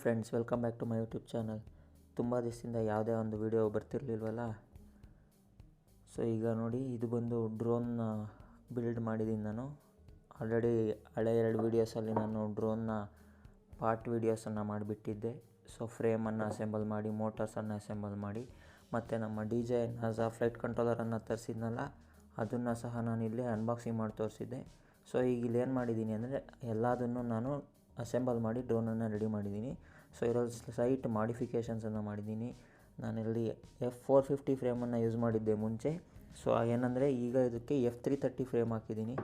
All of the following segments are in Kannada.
Friends, welcome back to my YouTube channel. ತುಂಬ ದಿವಸದಿಂದ ಯಾವುದೇ ಒಂದು ವಿಡಿಯೋ ಬರ್ತಿರ್ಲಿಲ್ವಲ್ಲ. ಸೊ ಈಗ ನೋಡಿ, ಇದು ಬಂದು ಡ್ರೋನ್ನ ಬಿಲ್ಡ್ ಮಾಡಿದ್ದೀನಿ ನಾನು. ಆಲ್ರೆಡಿ ಹಳೆ 2 ವೀಡಿಯೋಸಲ್ಲಿ ನಾನು ಡ್ರೋನ್ನ ಪಾರ್ಟ್ ವೀಡಿಯೋಸನ್ನು ಮಾಡಿಬಿಟ್ಟಿದ್ದೆ. ಸೊ ಫ್ರೇಮನ್ನು ಅಸೆಂಬಲ್ ಮಾಡಿ, ಮೋಟರ್ಸನ್ನು ಅಸೆಂಬಲ್ ಮಾಡಿ, ಮತ್ತು ನಮ್ಮ DJI Naza ಫ್ಲೈಟ್ ಕಂಟ್ರೋಲರನ್ನು ತರಿಸಿದ್ನಲ್ಲ, ಅದನ್ನು ಸಹ ನಾನು ಇಲ್ಲಿ ಅನ್ಬಾಕ್ಸಿಂಗ್ ಮಾಡಿ ತೋರಿಸಿದ್ದೆ. ಸೊ ಈಗ ಇಲ್ಲಿ ಏನು ಮಾಡಿದ್ದೀನಿ ಅಂದರೆ, ಎಲ್ಲದನ್ನು ನಾನು ಅಸೆಂಬಲ್ ಮಾಡಿ ಡ್ರೋನನ್ನು ರೆಡಿ ಮಾಡಿದ್ದೀನಿ. ಸೊ ಇದರಲ್ಲಿ ಸ್ಲೈಟ್ ಮಾಡಿಫಿಕೇಷನ್ಸನ್ನು ಮಾಡಿದ್ದೀನಿ. ನಾನಿಲ್ಲಿ F450 ಫ್ರೇಮನ್ನು ಯೂಸ್ ಮಾಡಿದ್ದೆ ಮುಂಚೆ. ಸೊ ಏನಂದರೆ ಈಗ ಇದಕ್ಕೆ F330 ಫ್ರೇಮ್ ಹಾಕಿದ್ದೀನಿ.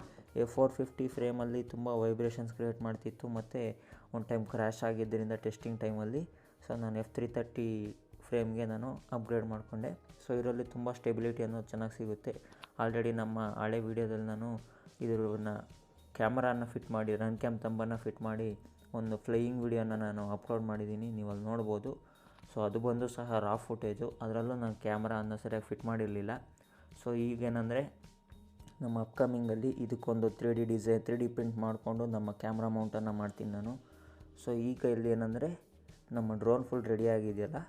F450 ಫ್ರೇಮಲ್ಲಿ ತುಂಬ ವೈಬ್ರೇಷನ್ಸ್ ಕ್ರಿಯೇಟ್ ಮಾಡ್ತಿತ್ತು ಮತ್ತು ಒಂದು ಟೈಮ್ ಕ್ರ್ಯಾಶ್ ಆಗಿದ್ದರಿಂದ ಟೆಸ್ಟಿಂಗ್ ಟೈಮಲ್ಲಿ. ಸೊ ನಾನು F330 ಫ್ರೇಮ್ಗೆ ನಾನು ಅಪ್ಗ್ರೇಡ್ ಮಾಡಿಕೊಂಡೆ. ಸೊ ಇದರಲ್ಲಿ ತುಂಬ ಸ್ಟೆಬಿಲಿಟಿ ಅನ್ನೋದು ಚೆನ್ನಾಗಿ ಸಿಗುತ್ತೆ. ಆಲ್ರೆಡಿ ನಮ್ಮ ಹಳೆ ವೀಡಿಯೋದಲ್ಲಿ ನಾನು ಇದನ್ನ ಕ್ಯಾಮ್ರಾನ ಫಿಟ್ ಮಾಡಿ, ರನ್ ಕ್ಯಾಮ್ ತಂಬನ್ನು ಫಿಟ್ ಮಾಡಿ ಒಂದು ಫ್ಲೈಯಿಂಗ್ ವೀಡಿಯೋನ ನಾನು ಅಪ್ಲೋಡ್ ಮಾಡಿದ್ದೀನಿ, ನೀವು ಅಲ್ಲಿ ನೋಡ್ಬೋದು. ಸೊ ಅದು ಬಂದು ಸಹ ರಾ ಫುಟೇಜು, ಅದರಲ್ಲೂ ನಾನು ಕ್ಯಾಮ್ರಾನ ಸರಿಯಾಗಿ ಫಿಟ್ ಮಾಡಿರಲಿಲ್ಲ. ಸೊ ಈಗೇನೆಂದರೆ ನಮ್ಮ ಅಪ್ಕಮಿಂಗಲ್ಲಿ ಇದಕ್ಕೊಂದು 3D ಪ್ರಿಂಟ್ ಮಾಡಿಕೊಂಡು ನಮ್ಮ ಕ್ಯಾಮ್ರಾ ಮೌಂಟನ್ನು ಮಾಡ್ತೀನಿ ನಾನು. ಸೊ ಈಗ ಇಲ್ಲಿ ಏನಂದರೆ ನಮ್ಮ ಡ್ರೋನ್ ಫುಲ್ ರೆಡಿ ಆಗಿದೆಯಲ್ಲ.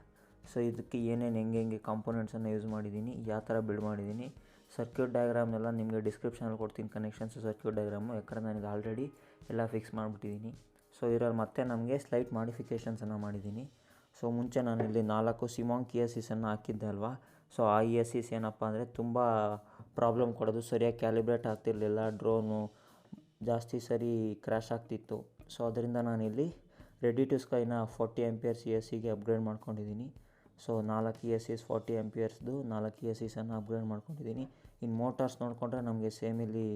ಸೊ ಇದಕ್ಕೆ ಏನೇನು ಹೆಂಗೆ ಕಾಂಪೋನೆಂಟ್ಸನ್ನು ಯೂಸ್ ಮಾಡಿದ್ದೀನಿ, ಯಾವ ಥರ ಬಿಲ್ಡ್ ಮಾಡಿದ್ದೀನಿ, ಸರ್ಕ್ಯೂಟ್ ಡಯಾಗ್ರಾಮ್ನೆಲ್ಲ ನಿಮಗೆ ಡಿಸ್ಕ್ರಿಪ್ಷನಲ್ಲಿ ಕೊಡ್ತೀನಿ, ಕನೆಕ್ಷನ್ಸು ಸರ್ಕ್ಯೂಟ್ ಡಯಾಗ್ರಾಮು. ಯಾಕಂದರೆ ನನಗೆ ಆಲ್ರೆಡಿ ಎಲ್ಲ ಫಿಕ್ಸ್ ಮಾಡಿಬಿಟ್ಟಿದ್ದೀನಿ. ಸೊ ಇದರಲ್ಲಿ ಮತ್ತೆ ನಮಗೆ ಸ್ಲೈಟ್ ಮಾಡಿಫಿಕೇಷನ್ಸನ್ನು ಮಾಡಿದ್ದೀನಿ. ಸೊ ಮುಂಚೆ ನಾನು ಇಲ್ಲಿ 4 ಸಿಮಾಂಕ್ ESCಸನ್ನು ಹಾಕಿದ್ದೆ ಅಲ್ವಾ. ಸೊ ಆ ESCs ಏನಪ್ಪ ಅಂದರೆ ತುಂಬ ಪ್ರಾಬ್ಲಮ್ ಕೊಡೋದು, ಸರಿಯಾಗಿ ಕ್ಯಾಲಿಬ್ರೇಟ್ ಆಗ್ತಿರಲಿಲ್ಲ, ಡ್ರೋನು ಜಾಸ್ತಿ ಸರಿ ಕ್ರ್ಯಾಶ್ ಆಗ್ತಿತ್ತು. ಸೊ ಅದರಿಂದ ನಾನಿಲ್ಲಿ ರೆಡಿ ಟು ಸ್ಕೈನ 40 amperes ESCಗೆ ಅಪ್ಗ್ರೇಡ್ ಮಾಡ್ಕೊಂಡಿದ್ದೀನಿ. ಸೊ 4 ESCs 40 amperesದು 4 ESCಸನ್ನು ಅಪ್ಗ್ರೇಡ್ ಮಾಡ್ಕೊಂಡಿದ್ದೀನಿ. ಇನ್ನು ಮೋಟಾರ್ಸ್ ನೋಡಿಕೊಂಡ್ರೆ ನಮಗೆ ಸೇಮ್ ಇಲ್ಲಿ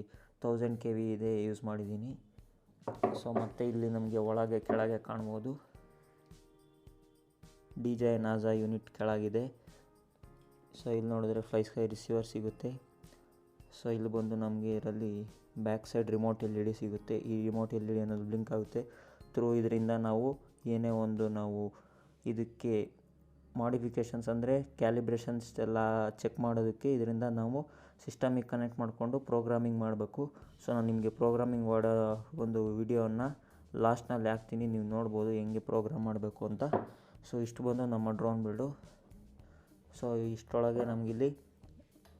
1000 kV ಇದೆ ಯೂಸ್ ಮಾಡಿದ್ದೀನಿ. ಸೊ ಮತ್ತು ಇಲ್ಲಿ ನಮಗೆ ಒಳಗೆ ಕೆಳಗೆ ಕಾಣ್ಬೋದು DJI Naza ಯೂನಿಟ್ ಕೆಳಗಿದೆ. ಸೊ ಇಲ್ಲಿ ನೋಡಿದ್ರೆ ಫ್ಲೈ ಸ್ಕೈ ರಿಸೀವರ್ ಸಿಗುತ್ತೆ. ಸೊ ಇಲ್ಲಿ ಬಂದು ನಮಗೆ ಇದರಲ್ಲಿ ಬ್ಯಾಕ್ ಸೈಡ್ ರಿಮೋಟ್ LED ಸಿಗುತ್ತೆ. ಈ ರಿಮೋಟ್ LED ಅನ್ನೋದು ಬ್ಲಿಂಕ್ ಆಗುತ್ತೆ. ಇದರಿಂದ ನಾವು ಏನೇ ಒಂದು ನಾವು ಇದಕ್ಕೆ ಮಾಡಿಫಿಕೇಷನ್ಸ್ ಅಂದರೆ ಕ್ಯಾಲಿಬ್ರೇಷನ್ಸ್ ಎಲ್ಲ ಚೆಕ್ ಮಾಡೋದಕ್ಕೆ ಇದರಿಂದ ನಾವು ಸಿಸ್ಟಮಿಗೆ ಕನೆಕ್ಟ್ ಮಾಡಿಕೊಂಡು ಪ್ರೋಗ್ರಾಮಿಂಗ್ ಮಾಡಬೇಕು. ಸೊ ನಾನು ನಿಮಗೆ ಪ್ರೋಗ್ರಾಮಿಂಗ್ ಮಾಡೋ ಒಂದು ವಿಡಿಯೋವನ್ನು ಲಾಸ್ಟ್ನಲ್ಲಿ ಹಾಕ್ತೀನಿ, ನೀವು ನೋಡ್ಬೋದು ಹೆಂಗೆ ಪ್ರೋಗ್ರಾಮ್ ಮಾಡಬೇಕು ಅಂತ. ಸೊ ಇಷ್ಟು ಬಂದು ನಮ್ಮ ಡ್ರೋನ್ ಬಿಲ್ಡು. ಸೊ ಇಷ್ಟರೊಳಗೆ ನಮಗಿಲ್ಲಿ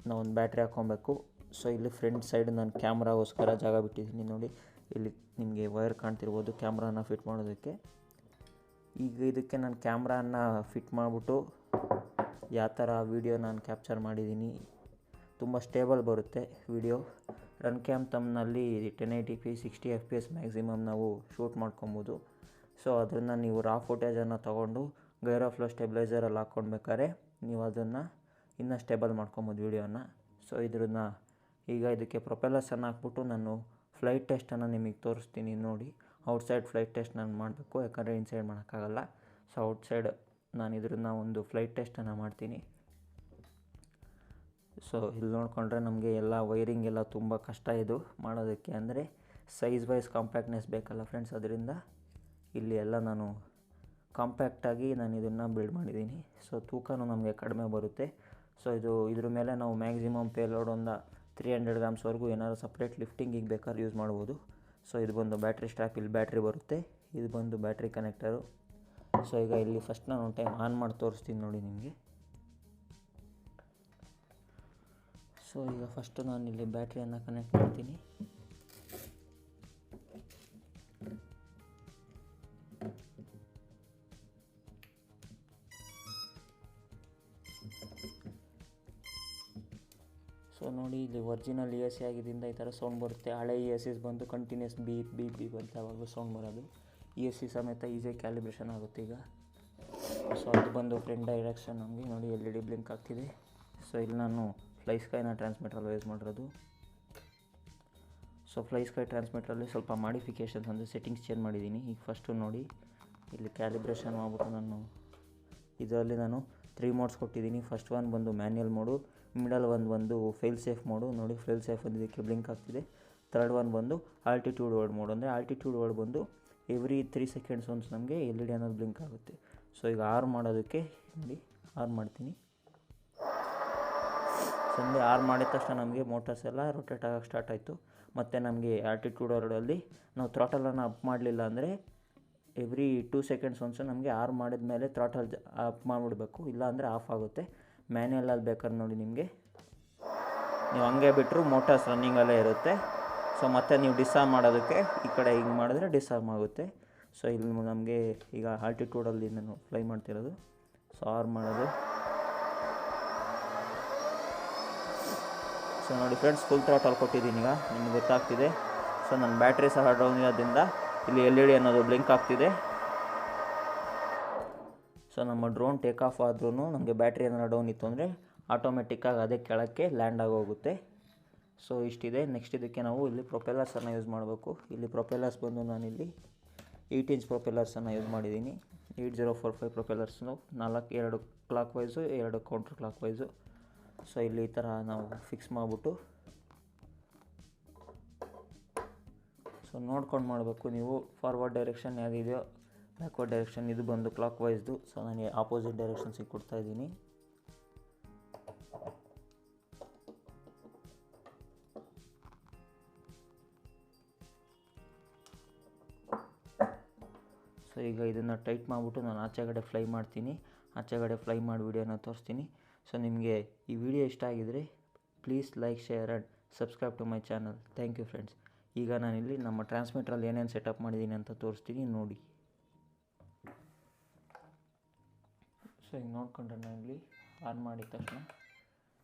ನಾವೊಂದು ಬ್ಯಾಟ್ರಿ ಹಾಕ್ಕೊಬೇಕು. ಸೊ ಇಲ್ಲಿ ಫ್ರಂಟ್ ಸೈಡ್ ನಾನು ಕ್ಯಾಮ್ರಾಗೋಸ್ಕರ ಜಾಗ ಬಿಟ್ಟಿದ್ದೀನಿ ನೋಡಿ. ಇಲ್ಲಿ ನಿಮಗೆ ವೈರ್ ಕಾಣ್ತಿರ್ಬೋದು ಕ್ಯಾಮ್ರಾನ ಫಿಟ್ ಮಾಡೋದಕ್ಕೆ. ಈಗ ಇದಕ್ಕೆ ನಾನು ಕ್ಯಾಮ್ರಾನ ಫಿಟ್ ಮಾಡಿಬಿಟ್ಟು ಯಾವ ಥರ ವೀಡಿಯೋ ನಾನು ಕ್ಯಾಪ್ಚರ್ ಮಾಡಿದ್ದೀನಿ, ತುಂಬ ಸ್ಟೇಬಲ್ ಬರುತ್ತೆ ವೀಡಿಯೋ. ರನ್ ಕ್ಯಾಮ್ ತಮ್ನಲ್ಲಿ 1080p 60 FPS ಮ್ಯಾಕ್ಸಿಮಮ್ ನಾವು ಶೂಟ್ ಮಾಡ್ಕೊಬೋದು. ಸೊ ಅದನ್ನು ನೀವು ರಾ ಫುಟೇಜನ್ನು ತೊಗೊಂಡು ಗೈರೋಫ್ಲೋ ಸ್ಟೆಬಿಲೈಸರಲ್ಲಿ ಹಾಕ್ಕೊಳ್ಬೇಕಾದ್ರೆ ನೀವು ಅದನ್ನು ಇನ್ನೂ ಸ್ಟೇಬಲ್ ಮಾಡ್ಕೊಬೋದು ವೀಡಿಯೋನ. ಸೊ ಈಗ ಇದಕ್ಕೆ ಪ್ರೊಪೆಲ್ಲರ್ಸನ್ನು ಹಾಕ್ಬಿಟ್ಟು ನಾನು ಫ್ಲೈಟ್ ಟೆಸ್ಟನ್ನು ನಿಮಗೆ ತೋರಿಸ್ತೀನಿ ನೋಡಿ. ಔಟ್ಸೈಡ್ ಫ್ಲೈಟ್ ಟೆಸ್ಟ್ ನಾನು ಮಾಡಬೇಕು, ಯಾಕಂದರೆ ಇನ್ಸೈಡ್ ಮಾಡೋಕ್ಕಾಗಲ್ಲ. ಸೊ ಔಟ್ಸೈಡ್ ನಾನು ಒಂದು ಫ್ಲೈಟ್ ಟೆಸ್ಟನ್ನು ಮಾಡ್ತೀನಿ. ಸೊ ಇಲ್ಲಿ ನೋಡಿಕೊಂಡ್ರೆ ನಮಗೆ ಎಲ್ಲ ವೈರಿಂಗ್ ಎಲ್ಲ ತುಂಬ ಕಷ್ಟ ಇದು ಮಾಡೋದಕ್ಕೆ, ಅಂದರೆ ಸೈಜ್ ವೈಸ್ ಕಾಂಪ್ಯಾಕ್ಟ್ನೆಸ್ ಬೇಕಲ್ಲ ಫ್ರೆಂಡ್ಸ್. ಅದರಿಂದ ಇಲ್ಲಿ ಎಲ್ಲ ನಾನು ಕಾಂಪ್ಯಾಕ್ಟಾಗಿ ನಾನು ಇದನ್ನು ಬಿಲ್ಡ್ ಮಾಡಿದ್ದೀನಿ. ಸೊ ತೂಕನೂ ನಮಗೆ ಕಡಿಮೆ ಬರುತ್ತೆ. ಸೊ ಇದ್ರ ಮೇಲೆ ನಾವು ಮ್ಯಾಕ್ಸಿಮಮ್ ಪೇಲೋಡ್ ಒಂದು 300 ಗ್ರಾಮ್ಸ್ವರೆಗೂ ಏನಾದರೂ ಸಪ್ರೇಟ್ ಲಿಫ್ಟಿಂಗಿಗೆ ಬೇಕಾದ್ರೆ ಯೂಸ್ ಮಾಡ್ಬೋದು. ಸೊ ಇದು ಬಂದು ಬ್ಯಾಟ್ರಿ ಸ್ಟ್ರ್ಯಾಪ್, ಇಲ್ಲಿ ಬ್ಯಾಟ್ರಿ ಬರುತ್ತೆ, ಇದು ಬಂದು ಬ್ಯಾಟ್ರಿ ಕನೆಕ್ಟರು. ಸೊ ಈಗ ಇಲ್ಲಿ ಫಸ್ಟ್ ನಾನು ಒಂದು ಟೈಮ್ ಆನ್ ಮಾಡಿ ತೋರಿಸ್ತೀನಿ ನೋಡಿ ನಿಮಗೆ. ಸೊ ಈಗ ಫಸ್ಟು ನಾನು ಇಲ್ಲಿ ಬ್ಯಾಟ್ರಿಯನ್ನು ಕನೆಕ್ಟ್ ಮಾಡ್ತೀನಿ. ಸೊ ನೋಡಿ, ಇಲ್ಲಿ ಒರಿಜಿನಲ್ ESC ಆಗಿದ್ದರಿಂದ ಈ ಥರ ಸೌಂಡ್ ಬರುತ್ತೆ. ಹಳೆ ESCs ಬಂದು ಕಂಟಿನ್ಯೂಸ್ ಬೀಪ್ ಬೀಪ್ ಬೀಪ್ ಅಂತ ಯಾವಾಗಲೂ ಸೌಂಡ್ ಬರೋದು. ESC ಸಮೇತ ಈಸಿಯಾಗಿ ಕ್ಯಾಲಿಬ್ರೇಷನ್ ಆಗುತ್ತೆ ಈಗ. ಸೊ ಅದು ಬಂದು ಫ್ರಂಟ್ ಡೈರೆಕ್ಷನ್ ನಮಗೆ ನೋಡಿ LED ಬ್ಲಿಂಕ್ ಆಗ್ತಿದೆ. ಸೊ ಇಲ್ಲಿ ನಾನು ಫ್ಲೈ ಸ್ಕೈನ ಟ್ರಾನ್ಸ್ಮಿಟ್ರಲ್ಲಿ ಯೂಸ್ ಮಾಡಿರೋದು. ಸೊ ಫ್ಲೈ ಸ್ಕೈ ಟ್ರಾನ್ಸ್ಮಿಟ್ರಲ್ಲಿ ಸ್ವಲ್ಪ ಮಾಡಿಫಿಕೇಷನ್ಸ್ ಅಂದರೆ ಸೆಟ್ಟಿಂಗ್ಸ್ ಚೇಂಜ್ ಮಾಡಿದ್ದೀನಿ. ಈಗ ಫಸ್ಟು ನೋಡಿ, ಇಲ್ಲಿ ಕ್ಯಾಲಿಬ್ರೇಷನ್ ಮಾಡ್ಬಿಟ್ಟು ಇದರಲ್ಲಿ ನಾನು 3 ಮೋಡ್ಸ್ ಕೊಟ್ಟಿದ್ದೀನಿ. ಫಸ್ಟ್ ಒನ್ ಬಂದು ಮ್ಯಾನ್ಯಲ್ ಮೋಡು, ಮಿಡಲ್ ಬಂದು ಫೇಲ್ ಸೇಫ್ ಮೋಡು ನೋಡಿ, ಫೇಲ್ ಸೇಫ್ ಇದಕ್ಕೆ ಬ್ಲಿಂಕ್ ಆಗ್ತಿದೆ. ಥರ್ಡ್ ಒನ್ ಬಂದು ಆಲ್ಟಿಟ್ಯೂಡ್ ವರ್ಡ್ ಮೋಡ್, ಅಂದರೆ ಆಲ್ಟಿಟ್ಯೂಡ್ ವರ್ಡ್ ಬಂದು ಎವ್ರಿ 3 seconds ಒನ್ಸ್ ನಮಗೆ LED ಅನ್ನೋದು ಬ್ಲಿಂಕ್ ಆಗುತ್ತೆ. ಸೊ ಈಗ ಆರ್ ಮಾಡೋದಕ್ಕೆ ನೋಡಿ ಆರ್ ಮಾಡ್ತೀನಿ. ಸಂಡೆ ಆರ್ ಮಾಡಿದ ತಕ್ಷಣ ನಮಗೆ ಮೋಟರ್ಸ್ ಎಲ್ಲ ರೊಟೇಟ್ ಆಗೋಕ್ಕೆ ಸ್ಟಾರ್ಟ್ ಆಯಿತು. ಮತ್ತು ನಮಗೆ ಆಲ್ಟಿಟ್ಯೂಡ್ ವರ್ಡಲ್ಲಿ ನಾವು ಥ್ರಾಟಲನ್ನು ಅಪ್ ಮಾಡಲಿಲ್ಲ ಅಂದರೆ ಎವ್ರಿ 2 ಸೆಕೆಂಡ್ಸ್ ಒಂದ್ಸಲ ನಮಗೆ ಆನ್ ಮಾಡಿದ ಮೇಲೆ ಥ್ರಾಟಲ್ ಆಫ್ ಮಾಡಿಬಿಡ್ಬೇಕು, ಇಲ್ಲಾಂದರೆ ಆಫ್ ಆಗುತ್ತೆ. ಮ್ಯಾನ್ಯಲಲ್ಲಿ ಬೇಕಾದ್ರೆ ನೋಡಿ ನಿಮಗೆ ನೀವು ಹಂಗೆ ಬಿಟ್ಟರು ಮೋಟರ್ಸ್ ರನ್ನಿಂಗಲ್ಲೇ ಇರುತ್ತೆ. ಸೊ ಮತ್ತೆ ನೀವು ಡಿಸಾರ್ಮ್ ಮಾಡೋದಕ್ಕೆ ಈ ಕಡೆ ಹಿಂಗೆ ಮಾಡಿದ್ರೆ ಡಿಸಾರ್ಮ್ ಆಗುತ್ತೆ. ಸೊ ಇಲ್ಲಿ ನಮಗೆ ಈಗ ಆಲ್ಟಿಟ್ಯೂಡಲ್ಲಿ ನಾನು ಫ್ಲೈ ಮಾಡ್ತಿರೋದು. ಸೊ ಆನ್ ಮಾಡೋದು. ಸೊ ನೋಡಿ ಫ್ರೆಂಡ್ಸ್, ಫುಲ್ ಥ್ರಾಟಲ್ ಕೊಟ್ಟಿದ್ದೀನಿ. ಈಗ ನಿಮ್ಗೆ ಗೊತ್ತಾಗ್ತಿದೆ. ಸೊ ನನ್ನ ಬ್ಯಾಟ್ರಿ ಸಹ ಡೌನ್ ಇರೋದ್ರಿಂದ ಇಲ್ಲಿ LED ಅನ್ನೋದು ಬ್ಲಿಂಕ್ ಆಗ್ತಿದೆ. ಸೊ ನಮ್ಮ ಡ್ರೋನ್ ಟೇಕ್ ಆಫ್ ಆದ್ರೂ ನಮಗೆ ಬ್ಯಾಟ್ರಿ ಏನಾದ್ರು ಡೌನ್ ಇತ್ತು ಅಂದರೆ ಆಟೋಮೆಟಿಕ್ಕಾಗಿ ಅದೇ ಕೆಳಕ್ಕೆ ಲ್ಯಾಂಡ್ ಆಗೋಗುತ್ತೆ. ಸೊ ಇಷ್ಟಿದೆ. ನೆಕ್ಸ್ಟ್ ಇದಕ್ಕೆ ನಾವು ಇಲ್ಲಿ ಪ್ರೊಪೆಲ್ಲರ್ಸನ್ನು ಯೂಸ್ ಮಾಡಬೇಕು. ಇಲ್ಲಿ ಪ್ರೊಪೆಲ್ಲರ್ಸ್ ಬಂದು ನಾನಿಲ್ಲಿ 8 ಇಂಚ್ ಪ್ರೊಪೆಲ್ಲರ್ಸನ್ನು ಯೂಸ್ ಮಾಡಿದ್ದೀನಿ. 8045 ಪ್ರೊಪೆಲ್ಲರ್ಸ್ನು 2 clock wise 2 counter clock wise. So ಇಲ್ಲಿ ಈ ಥರ ನಾವು ಫಿಕ್ಸ್ ಮಾಡಿಬಿಟ್ಟು ಸೊ ನೋಡ್ಕೊಂಡು ಮಾಡಬೇಕು ನೀವು. ಫಾರ್ವರ್ಡ್ ಡೈರೆಕ್ಷನ್ ಯಾವುದಿದೆಯೋ, ಬ್ಯಾಕ್ವರ್ಡ್ ಡೈರೆಕ್ಷನ್ ಇದು ಬಂದು ಕ್ಲಾಕ್ ವೈಸ್ದು. ಸೊ ನಾನು ಆಪೋಸಿಟ್ ಡೈರೆಕ್ಷನ್ಸಿಗೆ ಕೊಡ್ತಾಯಿದ್ದೀನಿ. ಸೊ ಈಗ ಇದನ್ನು ಟೈಟ್ ಮಾಡಿಬಿಟ್ಟು ನಾನು ಆಚೆಗಡೆ ಫ್ಲೈ ಮಾಡ್ತೀನಿ. ಆಚೆಗಡೆ ಫ್ಲೈ ಮಾಡಿ ವೀಡಿಯೋನ ತೋರಿಸ್ತೀನಿ. ಸೊ ನಿಮಗೆ ಈ ವಿಡಿಯೋ ಇಷ್ಟ ಆಗಿದರೆ please like, share and subscribe to my channel. Thank you friends. ಈಗ ನಾನಿಲ್ಲಿ ನಮ್ಮ ಟ್ರಾನ್ಸ್ಮಿಟ್ರಲ್ಲಿ ಏನೇನು ಸೆಟಪ್ ಮಾಡಿದ್ದೀನಿ ಅಂತ ತೋರಿಸ್ತೀನಿ ನೋಡಿ. ಸೊ ಈಗ ನೋಡ್ಕೊಂಡ್ರೆ ನಾವಿಲ್ಲಿ ಆನ್ ಮಾಡಿದ ತಕ್ಷಣ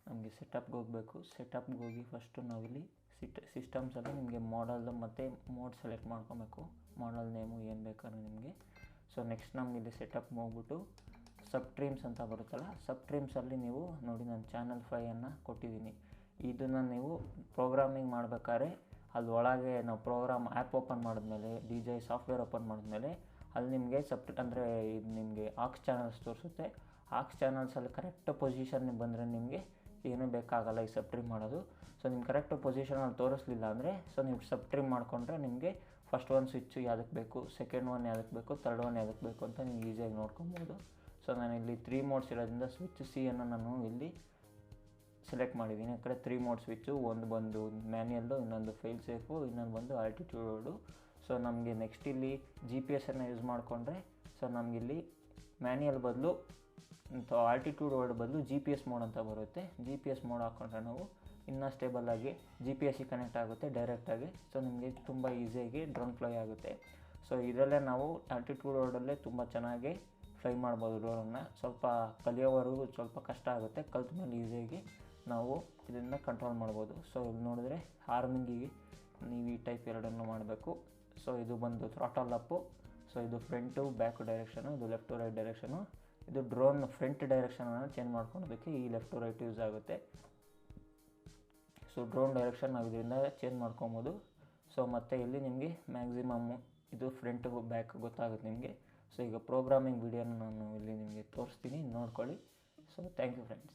ನಮಗೆ ಸೆಟಪ್ಗೆ ಹೋಗಬೇಕು. ಸೆಟಪ್ಗೆ ಹೋಗಿ ಫಸ್ಟು ನಾವಿಲ್ಲಿ ಸಿಸ್ಟಮ್ಸಲ್ಲಿ ನಿಮಗೆ ಮಾಡಲ್ ಮತ್ತು ಮೋಡ್ ಸೆಲೆಕ್ಟ್ ಮಾಡ್ಕೊಬೇಕು. ಮಾಡಲ್ ನೇಮು ಏನು ಬೇಕಾದ್ರೆ ನಿಮಗೆ. ಸೊ ನೆಕ್ಸ್ಟ್ ನಮ್ಗೆ ಇಲ್ಲಿ ಸೆಟಪ್ಗೆ ಹೋಗ್ಬಿಟ್ಟು ಸಬ್ ಟ್ರೀಮ್ಸ್ ಅಂತ ಬರುತ್ತಲ್ಲ, ಸಬ್ ಟ್ರೀಮ್ಸಲ್ಲಿ ನೀವು ನೋಡಿ ನಾನು ಚಾನಲ್ 5 ಕೊಟ್ಟಿದ್ದೀನಿ. ಇದನ್ನು ನೀವು ಪ್ರೋಗ್ರಾಮಿಂಗ್ ಮಾಡಬೇಕಾದ್ರೆ ಅಲ್ಲಿ ಒಳಗೆ ನಾವು ಪ್ರೋಗ್ರಾಮ್ ಆ್ಯಪ್ ಓಪನ್ ಮಾಡಿದ್ಮೇಲೆ DJI ಸಾಫ್ಟ್ವೇರ್ ಓಪನ್ ಮಾಡಿದ್ಮೇಲೆ ಅಲ್ಲಿ ನಿಮಗೆ ಅಂದರೆ ಇದು ನಿಮಗೆ ಆಕ್ಸ್ ಚಾನಲ್ಸ್ ತೋರಿಸುತ್ತೆ. ಆಕ್ಸ್ ಚಾನಲ್ಸಲ್ಲಿ ಕರೆಕ್ಟ್ ಪೊಸಿಷನ್ಗೆ ಬಂದರೆ ನಿಮಗೆ ಏನೂ ಬೇಕಾಗಲ್ಲ ಈ ಸಬ್ ಟ್ರಿಮ್ ಮಾಡೋದು. ಸೊ ನಿಮ್ಗೆ ಕರೆಕ್ಟ್ ಪೊಸಿಷನಲ್ಲಿ ತೋರಿಸ್ಲಿಲ್ಲ ಅಂದರೆ ಸೊ ನೀವು ಸಬ್ ಟ್ರಿಮ್ ಮಾಡಿಕೊಂಡ್ರೆ ನಿಮಗೆ ಫಸ್ಟ್ ಒನ್ ಸ್ವಿಚ್ಚು ಯಾವುದಕ್ಕೆ ಬೇಕು, ಸೆಕೆಂಡ್ ಒನ್ ಯಾವುದಕ್ಕೆ ಬೇಕು, ಥರ್ಡ್ ಒನ್ ಯಾವುದಕ್ಕೆ ಬೇಕು ಅಂತ ನೀವು ಈಸಿಯಾಗಿ ನೋಡ್ಕೊಬೋದು. ಸೊ ನಾನು ಇಲ್ಲಿ 3 ಮೋಡ್ಸ್ ಇರೋದ್ರಿಂದ ಸ್ವಿಚ್ C ನಾನು ಇಲ್ಲಿ ಸೆಲೆಕ್ಟ್ ಮಾಡಿದ್ದೀನಿ. ಯಾಕಂದರೆ 3 ಮೋಡ್ ಸ್ವಿಚ್ಚು, ಒಂದು ಬಂದು ಮ್ಯಾನ್ಯಲ್ಲು, ಇನ್ನೊಂದು ಫೈಲ್ ಸೇಫು, ಇನ್ನೊಂದು ಬಂದು ಆಲ್ಟಿಟ್ಯೂಡು. ಸೊ ನಮಗೆ ನೆಕ್ಸ್ಟ್ ಇಲ್ಲಿ GPS ಯೂಸ್ ಮಾಡಿಕೊಂಡ್ರೆ ಸೊ ನಮಗಿಲ್ಲಿ ಮ್ಯಾನ್ಯಲ್ ಬದಲು ಆಲ್ಟಿಟ್ಯೂಡ್ ವರ್ಡ್ ಬದಲು GPS ಮೋಡ್ ಅಂತ ಬರುತ್ತೆ. GPS ಮೋಡ್ ಹಾಕ್ಕೊಂಡ್ರೆ ನಾವು ಇನ್ನೂ ಸ್ಟೇಬಲಾಗಿ GPS ಕನೆಕ್ಟ್ ಆಗುತ್ತೆ ಡೈರೆಕ್ಟಾಗಿ. ಸೊ ನಿಮಗೆ ತುಂಬ ಈಸಿಯಾಗಿ ಡ್ರೋನ್ ಫ್ಲೈ ಆಗುತ್ತೆ. ಸೊ ಇದರಲ್ಲೇ ನಾವು ಆಲ್ಟಿಟ್ಯೂಡ್ ವರ್ಡಲ್ಲೇ ತುಂಬ ಚೆನ್ನಾಗಿ ಫ್ಲೈ ಮಾಡ್ಬೋದು ಡ್ರೋನನ್ನು. ಸ್ವಲ್ಪ ಕಲಿಯೋವರೆಗೂ ಸ್ವಲ್ಪ ಕಷ್ಟ ಆಗುತ್ತೆ, ಕಲ್ತ ಮೇಲೆ ಈಸಿಯಾಗಿ ನಾವು ಇದನ್ನು ಕಂಟ್ರೋಲ್ ಮಾಡ್ಬೋದು. ಸೊ ಇಲ್ಲಿ ನೋಡಿದ್ರೆ ಆರ್ಮಿಂಗಿಗೆ ನೀವು ಈ ಟೈಪ್ ಎರಡನ್ನು ಮಾಡಬೇಕು. ಸೊ ಇದು ಬಂದು ಥ್ರಾಟಲ್ ಅಪ್ಪು. ಸೊ ಇದು ಫ್ರಂಟು ಬ್ಯಾಕ್ ಡೈರೆಕ್ಷನು, ಇದು ಲೆಫ್ಟ್ ಟು ರೈಟ್ ಡೈರೆಕ್ಷನು. ಇದು ಡ್ರೋನ್ ಫ್ರಂಟ್ ಡೈರೆಕ್ಷನನ್ನು ಚೇಂಜ್ ಮಾಡ್ಕೊಳೋದಕ್ಕೆ ಈ ಲೆಫ್ಟ್ ಟು ರೈಟ್ ಯೂಸ್ ಆಗುತ್ತೆ. ಸೊ ಡ್ರೋನ್ ಡೈರೆಕ್ಷನ್ ನಾವು ಇದರಿಂದ ಚೇಂಜ್ ಮಾಡ್ಕೊಬೋದು. ಸೊ ಮತ್ತು ಇಲ್ಲಿ ನಿಮಗೆ ಮ್ಯಾಕ್ಸಿಮಮ್ಮು ಇದು ಫ್ರಂಟ್ ಬ್ಯಾಕ್ ಗೊತ್ತಾಗುತ್ತೆ ನಿಮಗೆ. ಸೊ ಈಗ ಪ್ರೋಗ್ರಾಮಿಂಗ್ ವಿಡಿಯೋನ ನಾನು ಇಲ್ಲಿ ನಿಮಗೆ ತೋರಿಸ್ತೀನಿ, ನೋಡ್ಕೊಳ್ಳಿ. So thank you friends.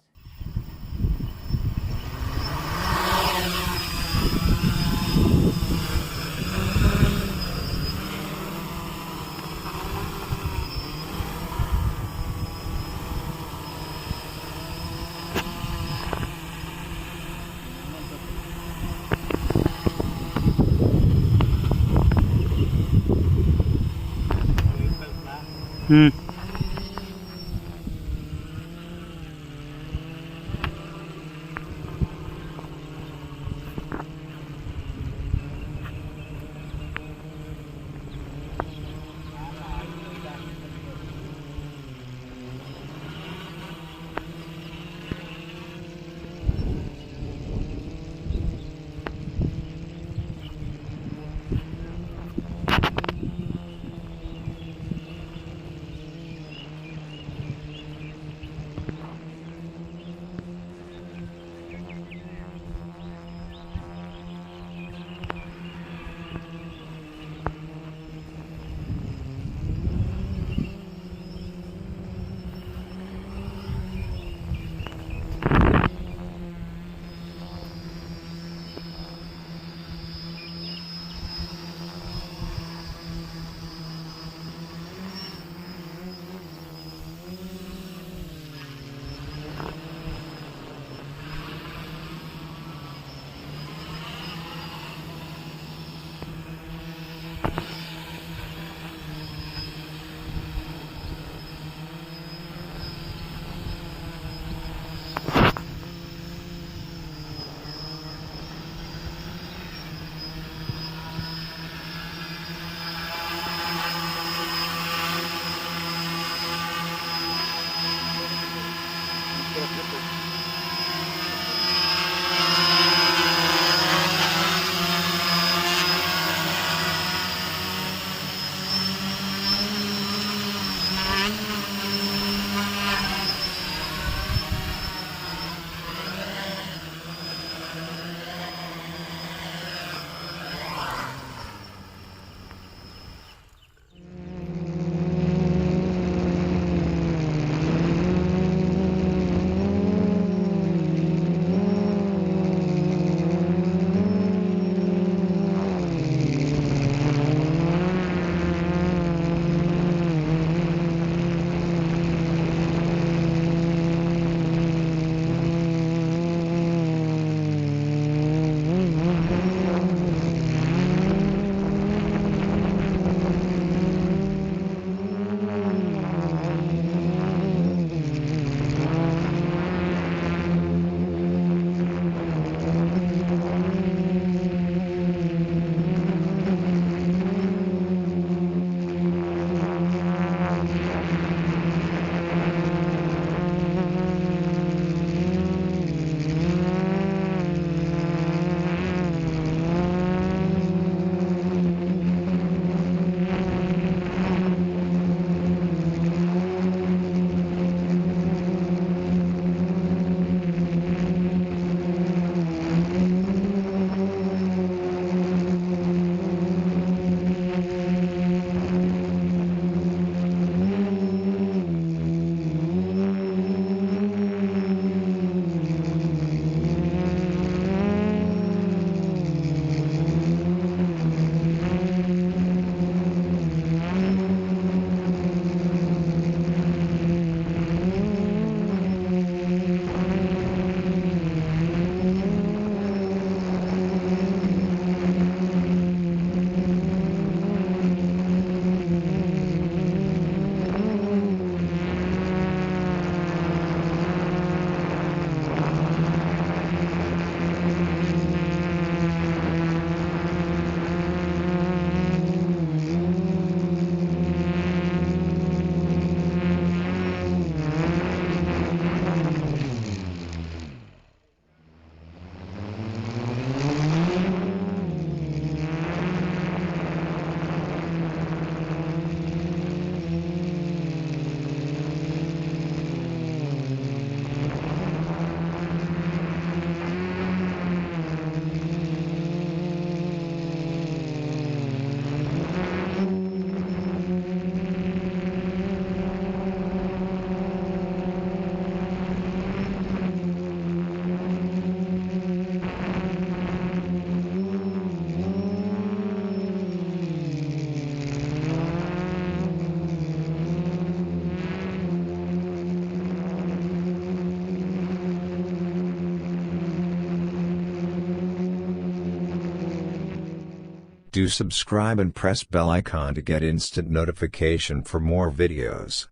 Do subscribe and press bell icon to get instant notification for more videos.